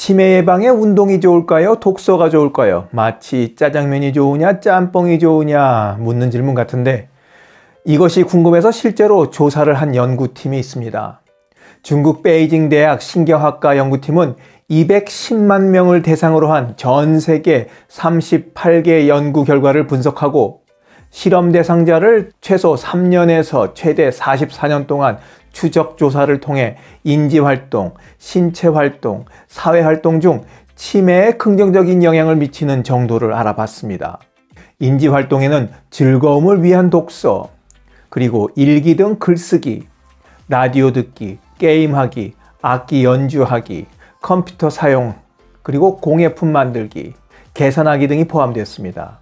치매 예방에 운동이 좋을까요? 독서가 좋을까요? 마치 짜장면이 좋으냐, 짬뽕이 좋으냐 묻는 질문 같은데 이것이 궁금해서 실제로 조사를 한 연구팀이 있습니다. 중국 베이징 대학 신경학과 연구팀은 210만 명을 대상으로 한 전 세계 38개 연구 결과를 분석하고 실험 대상자를 최소 3년에서 최대 44년 동안 추적 조사를 통해 인지활동, 신체활동, 사회활동 중 치매에 긍정적인 영향을 미치는 정도를 알아봤습니다. 인지활동에는 즐거움을 위한 독서, 그리고 일기 등 글쓰기, 라디오 듣기, 게임하기, 악기 연주하기, 컴퓨터 사용, 그리고 공예품 만들기, 계산하기 등이 포함되었습니다.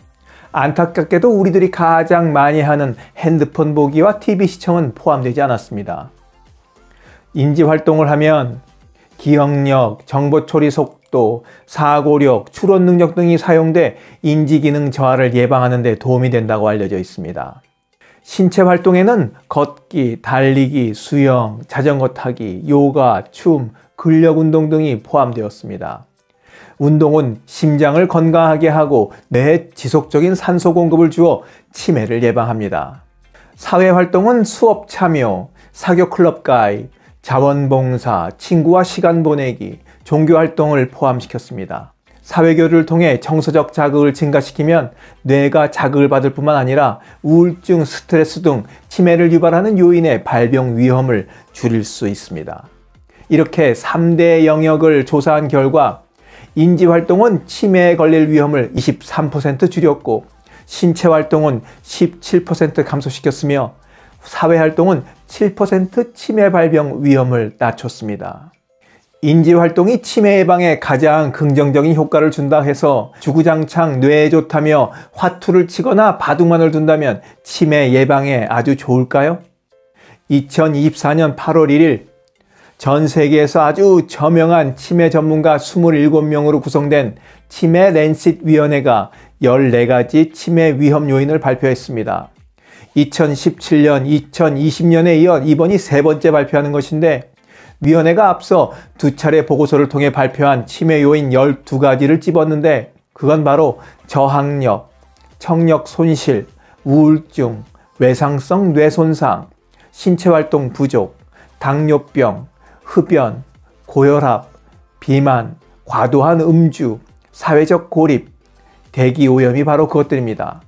안타깝게도 우리들이 가장 많이 하는 핸드폰 보기와 TV 시청은 포함되지 않았습니다. 인지활동을 하면 기억력, 정보 처리 속도, 사고력, 추론 능력 등이 사용돼 인지기능 저하를 예방하는 데 도움이 된다고 알려져 있습니다. 신체 활동에는 걷기, 달리기, 수영, 자전거 타기, 요가, 춤, 근력 운동 등이 포함되었습니다. 운동은 심장을 건강하게 하고 뇌에 지속적인 산소 공급을 주어 치매를 예방합니다. 사회활동은 수업 참여, 사교 클럽 가입, 자원봉사, 친구와 시간 보내기, 종교활동을 포함시켰습니다. 사회교류를 통해 정서적 자극을 증가시키면 뇌가 자극을 받을 뿐만 아니라 우울증, 스트레스 등 치매를 유발하는 요인의 발병 위험을 줄일 수 있습니다. 이렇게 3대 영역을 조사한 결과 인지활동은 치매에 걸릴 위험을 23% 줄였고 신체활동은 17% 감소시켰으며 사회활동은 7% 치매 발병 위험을 낮췄습니다. 인지활동이 치매 예방에 가장 긍정적인 효과를 준다 해서 주구장창 뇌에 좋다며 화투를 치거나 바둑만을 둔다면 치매 예방에 아주 좋을까요? 2024년 8월 1일 전 세계에서 아주 저명한 치매 전문가 27명으로 구성된 치매 랜싯 위원회가 14가지 치매 위험 요인을 발표했습니다. 2017년, 2020년에 이어 이번이 세 번째 발표하는 것인데 위원회가 앞서 2차례 보고서를 통해 발표한 치매 요인 12가지를 찝었는데 그건 바로 저항력, 청력 손실, 우울증, 외상성 뇌손상, 신체활동 부족, 당뇨병, 흡연, 고혈압, 비만, 과도한 음주, 사회적 고립, 대기오염이 바로 그것들입니다.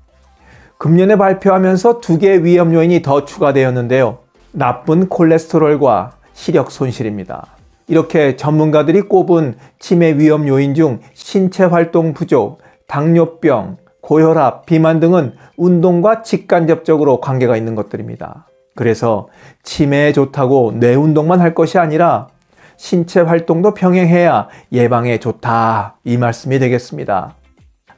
금년에 발표하면서 2개의 위험 요인이 더 추가되었는데요. 나쁜 콜레스테롤과 시력 손실입니다. 이렇게 전문가들이 꼽은 치매 위험 요인 중 신체 활동 부족, 당뇨병, 고혈압, 비만 등은 운동과 직간접적으로 관계가 있는 것들입니다. 그래서 치매에 좋다고 뇌 운동만 할 것이 아니라 신체 활동도 병행해야 예방에 좋다 이 말씀이 되겠습니다.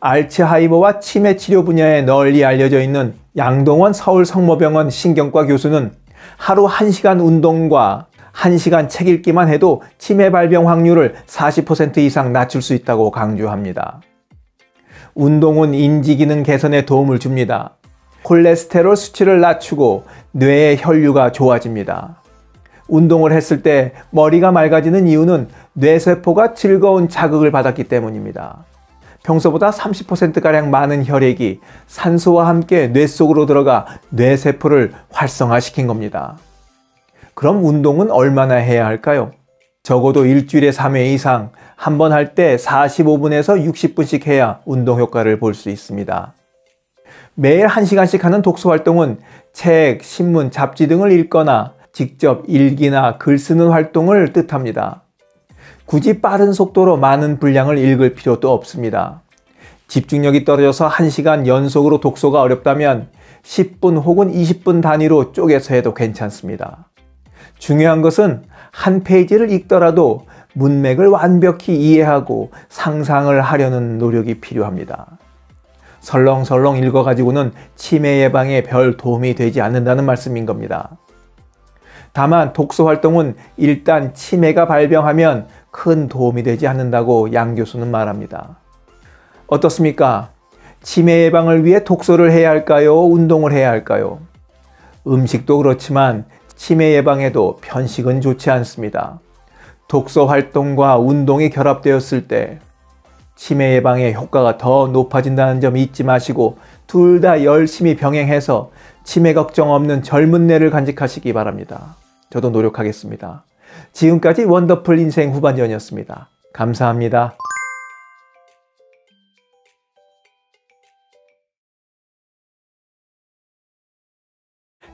알츠하이머와 치매 치료 분야에 널리 알려져 있는 양동원 서울성모병원 신경과 교수는 하루 1시간 운동과 1시간 책 읽기만 해도 치매 발병 확률을 40% 이상 낮출 수 있다고 강조합니다. 운동은 인지기능 개선에 도움을 줍니다. 콜레스테롤 수치를 낮추고 뇌의 혈류가 좋아집니다. 운동을 했을 때 머리가 맑아지는 이유는 뇌세포가 즐거운 자극을 받았기 때문입니다. 평소보다 30%가량 많은 혈액이 산소와 함께 뇌 속으로 들어가 뇌세포를 활성화시킨 겁니다. 그럼 운동은 얼마나 해야 할까요? 적어도 일주일에 3회 이상, 한 번 할 때 45분에서 60분씩 해야 운동 효과를 볼 수 있습니다. 매일 1시간씩 하는 독서 활동은 책, 신문, 잡지 등을 읽거나 직접 일기나 글 쓰는 활동을 뜻합니다. 굳이 빠른 속도로 많은 분량을 읽을 필요도 없습니다. 집중력이 떨어져서 1시간 연속으로 독서가 어렵다면 10분 혹은 20분 단위로 쪼개서 해도 괜찮습니다. 중요한 것은 한 페이지를 읽더라도 문맥을 완벽히 이해하고 상상을 하려는 노력이 필요합니다. 설렁설렁 읽어가지고는 치매 예방에 별 도움이 되지 않는다는 말씀인 겁니다. 다만 독서 활동은 일단 치매가 발병하면 큰 도움이 되지 않는다고 양 교수는 말합니다. 어떻습니까? 치매 예방을 위해 독서를 해야 할까요? 운동을 해야 할까요? 음식도 그렇지만 치매 예방에도 편식은 좋지 않습니다. 독서 활동과 운동이 결합되었을 때 치매 예방에 효과가 더 높아진다는 점 잊지 마시고 둘 다 열심히 병행해서 치매 걱정 없는 젊은 뇌를 간직하시기 바랍니다. 저도 노력하겠습니다. 지금까지 원더풀 인생 후반전이었습니다. 감사합니다.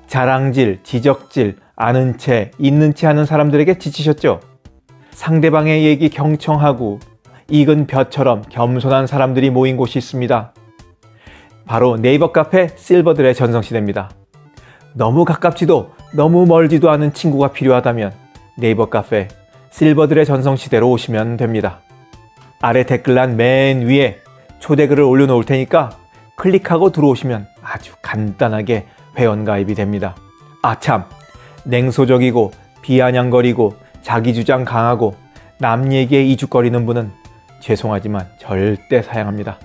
자랑질, 지적질, 아는 채, 있는 채 하는 사람들에게 지치셨죠? 상대방의 얘기 경청하고 익은 벼처럼 겸손한 사람들이 모인 곳이 있습니다. 바로 네이버 카페 실버들의 전성시대입니다. 너무 가깝지도 너무 멀지도 않은 친구가 필요하다면 네이버 카페 실버들의 전성시대로 오시면 됩니다. 아래 댓글란 맨 위에 초대글을 올려놓을 테니까 클릭하고 들어오시면 아주 간단하게 회원가입이 됩니다. 아참, 냉소적이고 비아냥거리고 자기주장 강하고 남 얘기에 이죽거리는 분은 죄송하지만 절대 사양합니다.